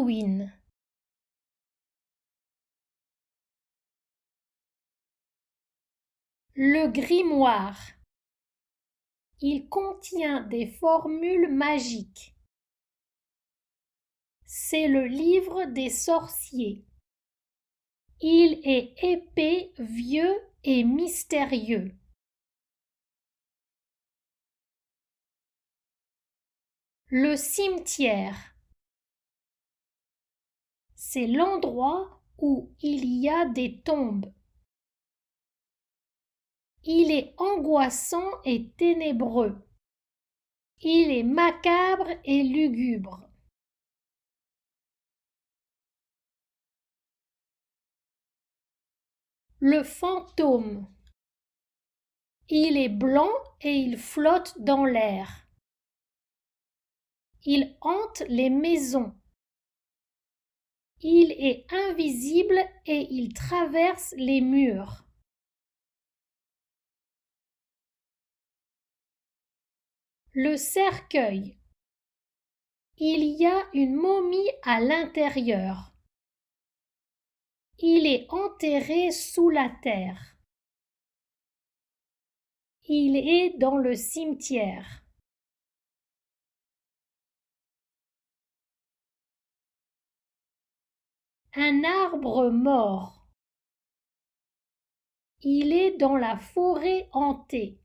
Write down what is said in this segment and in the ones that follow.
d'Halloween. Le grimoire. Il contient des formules magiques. C'est le livre des sorciers. Il est épais, vieux et mystérieux. Le cimetière. C'est l'endroit où il y a des tombes. Il est angoissant et ténébreux. Il est macabre et lugubre. Le fantôme. Il est blanc et il flotte dans l'air. Il hante les maisons. Il est invisible et il traverse les murs. Le cercueil. Il y a une momie à l'intérieur. Il est enterré sous la terre. Il est dans le cimetière. Un arbre mort. Il est dans la forêt hantée.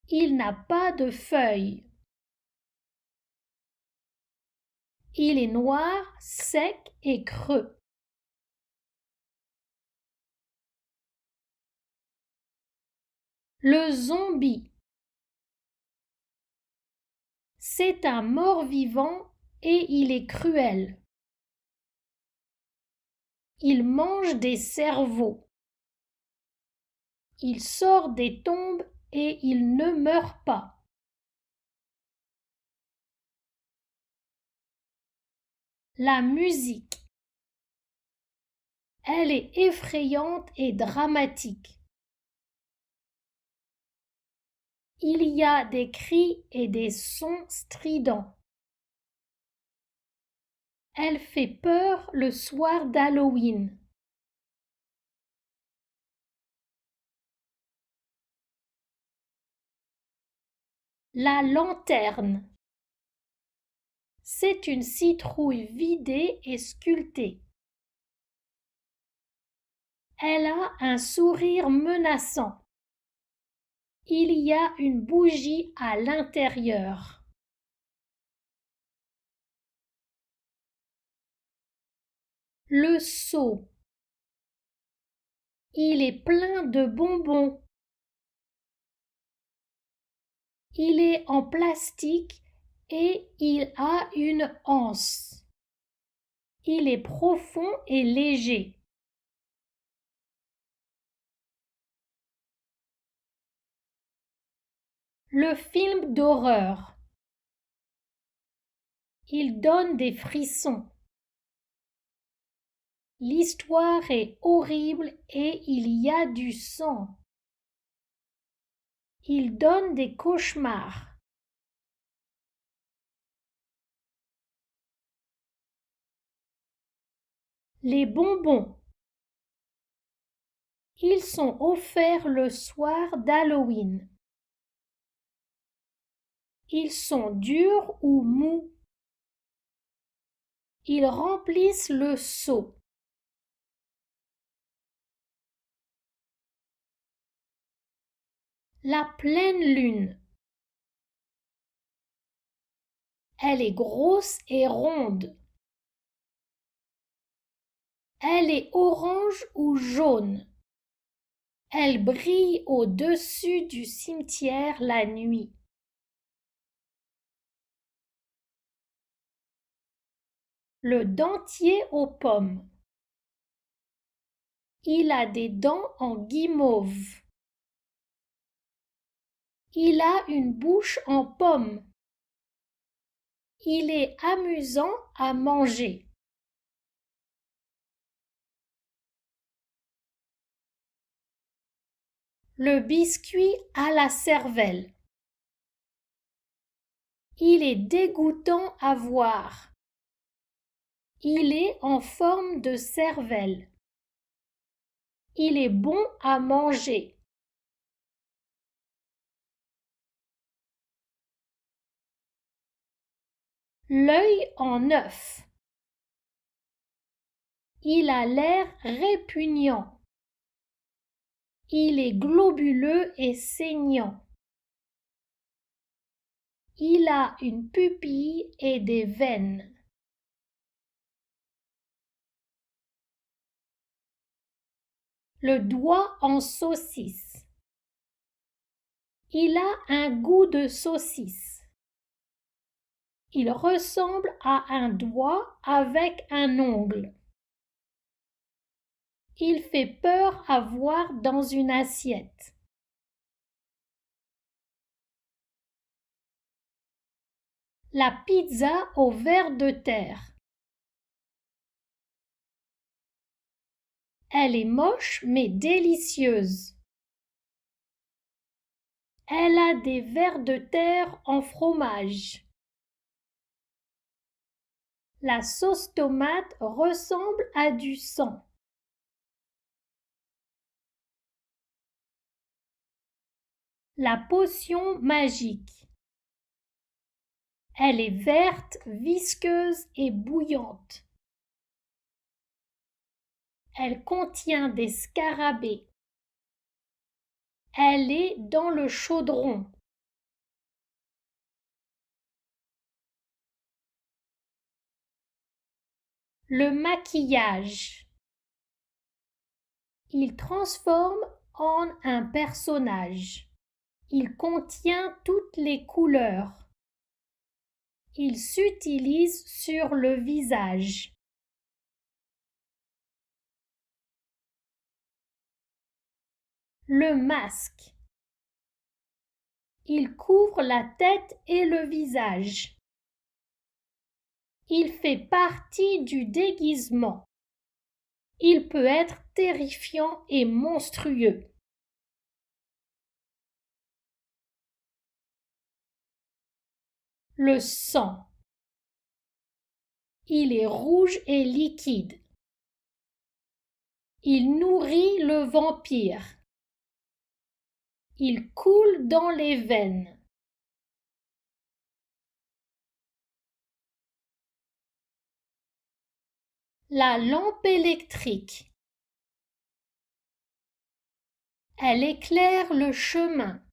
Il n'a pas de feuilles. Il est noir, sec et creux. Le zombie. C'est un mort-vivant et il est cruel. Il mange des cerveaux. Il sort des tombes et il ne meurt pas. La musique. Elle est effrayante et dramatique. Il y a des cris et des sons stridents. Elle fait peur le soir d'Halloween. La lanterne. C'est une citrouille vidée et sculptée. Elle a un sourire menaçant. Il y a une bougie à l'intérieur. Le seau. Il est plein de bonbons. Il est en plastique et il a une anse. Il est profond et léger. Le film d'horreur. Il donne des frissons. L'histoire est horrible et il y a du sang. Il donne des cauchemars. Les bonbons. Ils sont offerts le soir d'Halloween. Ils sont durs ou mous. Ils remplissent le seau. La pleine lune. Elle est grosse et ronde. Elle est orange ou jaune. Elle brille au-dessus du cimetière la nuit. Le dentier aux pommes. Il a des dents en guimauve. Il a une bouche en pomme. Il est amusant à manger. Le biscuit à la cervelle. Il est dégoûtant à voir. Il est en forme de cervelle. Il est bon à manger. L'œil en œuf. Il a l'air répugnant. Il est globuleux et saignant. Il a une pupille et des veines. Le doigt en saucisse. Il a un goût de saucisse. Il ressemble à un doigt avec un ongle. Il fait peur à voir dans une assiette. La pizza au ver de terre. Elle est moche mais délicieuse. Elle a des vers de terre en fromage. La sauce tomate ressemble à du sang. La potion magique. Elle est verte, visqueuse et bouillante. Elle contient des scarabées. Elle est dans le chaudron. Le maquillage. Il transforme en un personnage. Il contient toutes les couleurs. Il s'utilise sur le visage. Le masque. Il couvre la tête et le visage. Il fait partie du déguisement. Il peut être terrifiant et monstrueux. Le sang. Il est rouge et liquide. Il nourrit le vampire. Il coule dans les veines. La lampe électrique. Elle éclaire le chemin.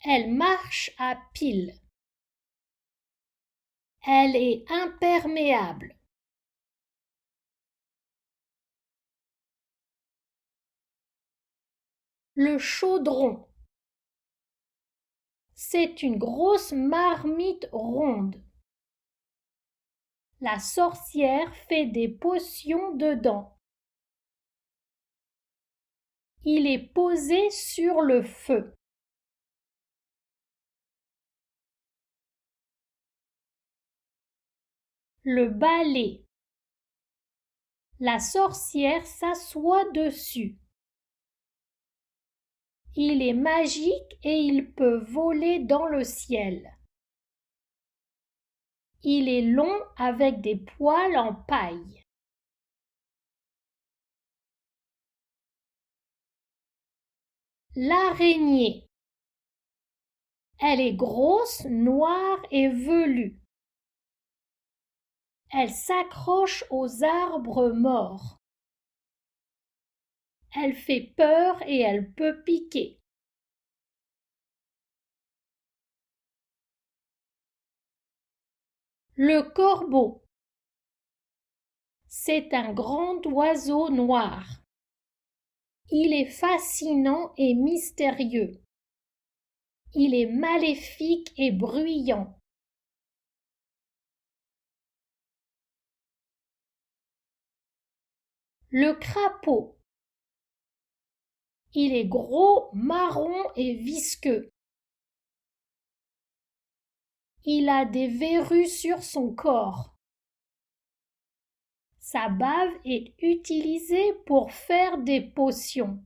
Elle marche à pile. Elle est imperméable. Le chaudron. C'est une grosse marmite ronde. La sorcière fait des potions dedans. Il est posé sur le feu. Le balai. La sorcière s'assoit dessus. Il est magique et il peut voler dans le ciel. Il est long avec des poils en paille. L'araignée. Elle est grosse, noire et velue. Elle s'accroche aux arbres morts. Elle fait peur et elle peut piquer. Le corbeau. C'est un grand oiseau noir. Il est fascinant et mystérieux. Il est maléfique et bruyant. Le crapaud. Il est gros, marron et visqueux. Il a des verrues sur son corps. Sa bave est utilisée pour faire des potions.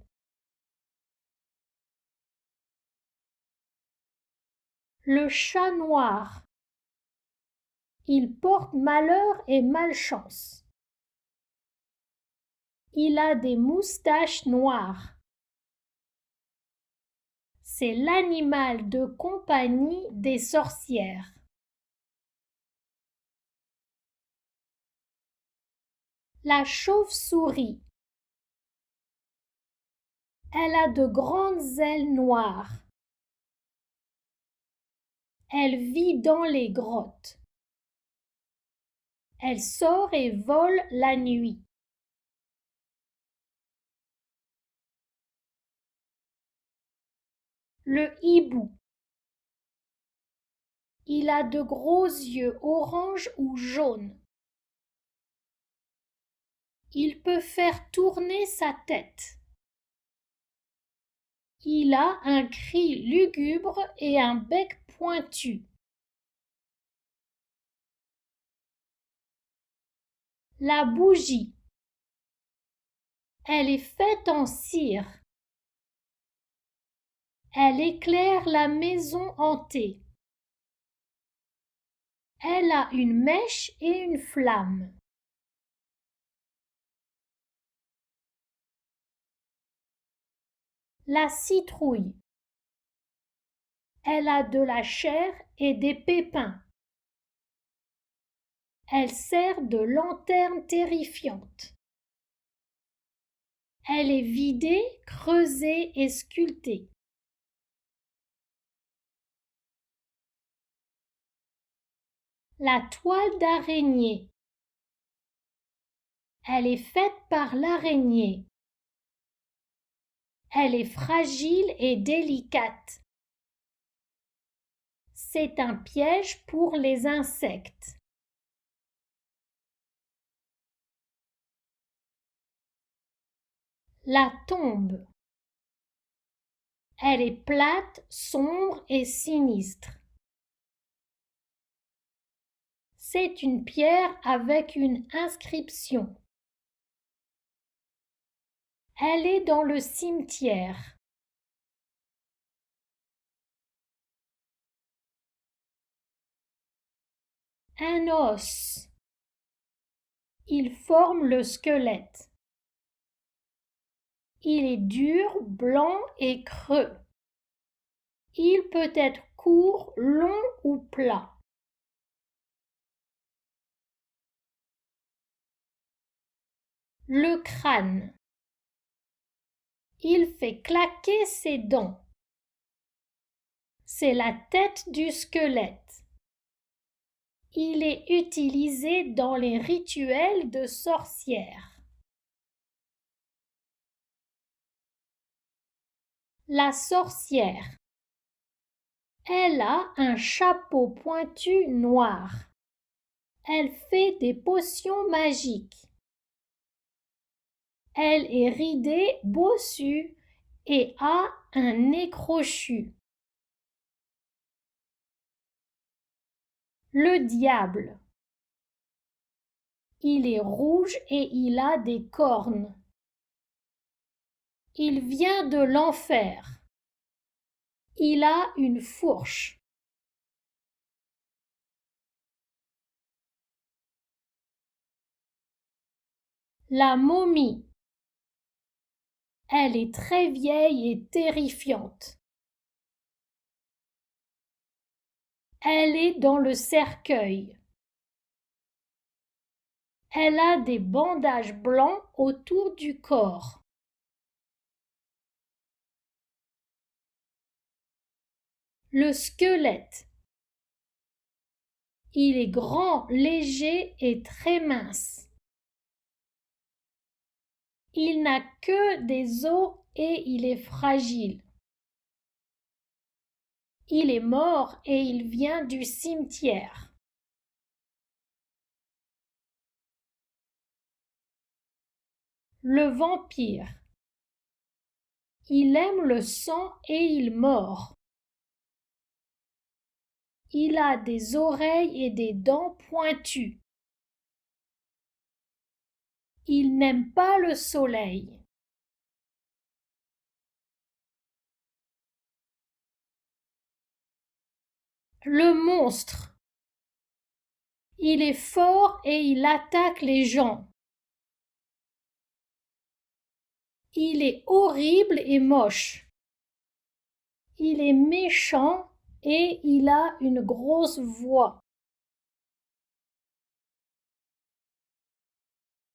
Le chat noir. Il porte malheur et malchance. Il a des moustaches noires. C'est l'animal de compagnie des sorcières. La chauve-souris. Elle a de grandes ailes noires. Elle vit dans les grottes. Elle sort et vole la nuit. Le hibou. Il a de gros yeux orange ou jaune. Il peut faire tourner sa tête. Il a un cri lugubre et un bec pointu. La bougie. Elle est faite en cire. Elle éclaire la maison hantée. Elle a une mèche et une flamme. La citrouille. Elle a de la chair et des pépins. Elle sert de lanterne terrifiante. Elle est vidée, creusée et sculptée. La toile d'araignée. Elle est faite par l'araignée. Elle est fragile et délicate. C'est un piège pour les insectes. La tombe. Elle est plate, sombre et sinistre. C'est une pierre avec une inscription. Elle est dans le cimetière. Un os. Il forme le squelette. Il est dur, blanc et creux. Il peut être court, long ou plat. Le crâne. Il fait claquer ses dents. C'est la tête du squelette. Il est utilisé dans les rituels de sorcières. La sorcière. Elle a un chapeau pointu noir. Elle fait des potions magiques. Elle est ridée, bossue et a un nez crochu. Le diable. Il est rouge et il a des cornes. Il vient de l'enfer. Il a une fourche. La momie. Elle est très vieille et terrifiante. Elle est dans le cercueil. Elle a des bandages blancs autour du corps. Le squelette. Il est grand, léger et très mince. Il n'a que des os et il est fragile. Il est mort et il vient du cimetière. Le vampire. Il aime le sang et il mord. Il a des oreilles et des dents pointues. Il n'aime pas le soleil. Le monstre. Il est fort et il attaque les gens. Il est horrible et moche. Il est méchant et il a une grosse voix.